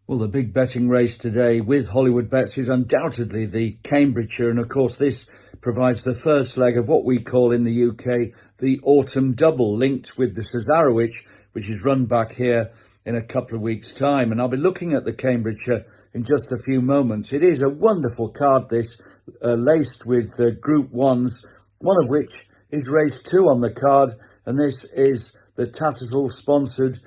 Well, the big betting race today with Hollywoodbets is undoubtedly the Cambridgeshire, and of course this provides the first leg of what we call in the UK the autumn double, linked with the Cesarewitch, which is run back here in a couple of weeks' time. And I'll be looking at the Cambridgeshire in just a few moments. It is a wonderful card, this, laced with Group 1s, one of which is race 2 on the card, and this is the Tattersall-sponsored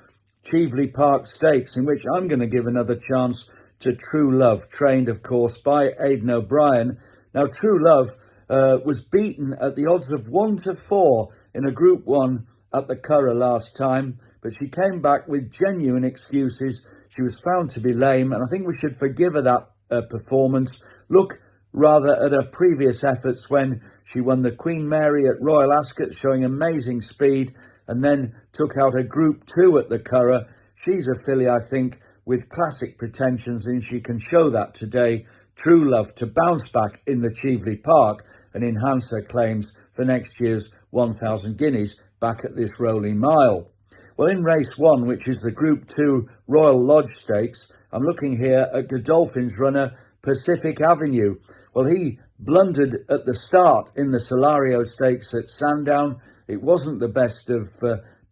Cheveley Park Stakes, in which I'm going to give another chance to True Love, trained, of course, by Aidan O'Brien. Now, True Love was beaten at the odds of 1-4 in a Group 1 at the Curragh last time, but she came back with genuine excuses. She was found to be lame, and I think we should forgive her that performance. Look rather at her previous efforts when she won the Queen Mary at Royal Ascot, showing amazing speed, and then took out a Group 2 at the Curragh. She's a filly, I think, with classic pretensions, and she can show that today. True Love to bounce back in the Cheveley Park and enhance her claims for next year's 1,000 guineas back at this Rolling Mile. Well, in race 1, which is the Group 2 Royal Lodge Stakes, I'm looking here at Godolphin's runner, Pacific Avenue. Well, he blundered at the start in the Solario Stakes at Sandown. It wasn't the best of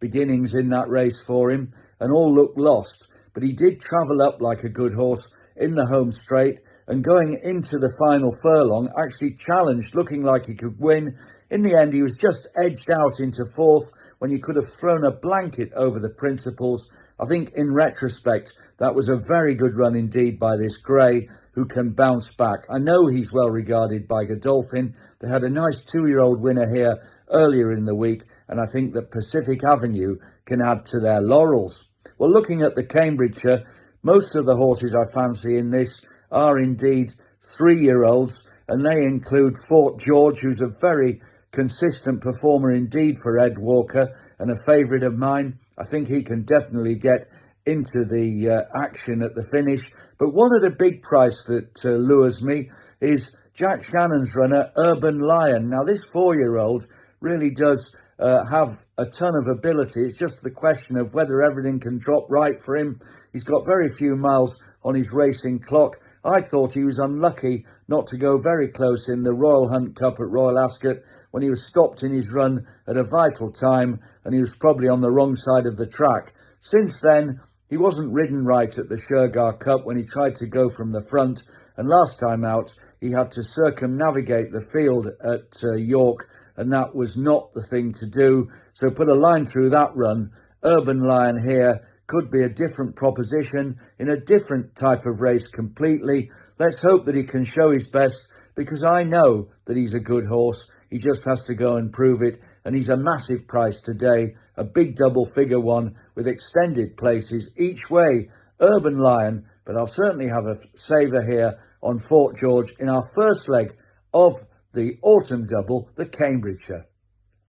beginnings in that race for him, and all looked lost. But he did travel up like a good horse in the home straight, and going into the final furlong, actually challenged, looking like he could win. In the end, he was just edged out into 4th when you could have thrown a blanket over the principals. I think in retrospect, that was a very good run indeed by this grey, who can bounce back. I know he's well regarded by Godolphin. They had a nice 2-year-old winner here earlier in the week, and I think that Pacific Avenue can add to their laurels. Well, looking at the Cambridgeshire, most of the horses I fancy in this are indeed 3-year-olds, and they include Fort George, who's a very consistent performer indeed for Ed Walker, and a favourite of mine. I think he can definitely get into the action at the finish. But one at a big price that lures me is Jack Shannon's runner, Urban Lion. Now, this 4-year-old really does have a ton of ability. It's just the question of whether everything can drop right for him. He's got very few miles on his racing clock. I thought he was unlucky not to go very close in the Royal Hunt Cup at Royal Ascot when he was stopped in his run at a vital time, and he was probably on the wrong side of the track. Since then, he wasn't ridden right at the Shergar Cup when he tried to go from the front, and last time out he had to circumnavigate the field at York, and that was not the thing to do. So put a line through that run. Urban Lion here could be a different proposition in a different type of race completely. Let's hope that he can show his best, because I know that he's a good horse. He just has to go and prove it, and he's a massive price today, a big double figure one with extended places each way. Urban Lion, but I'll certainly have a saver here on Fort George in our first leg of the autumn double, the Cambridgeshire.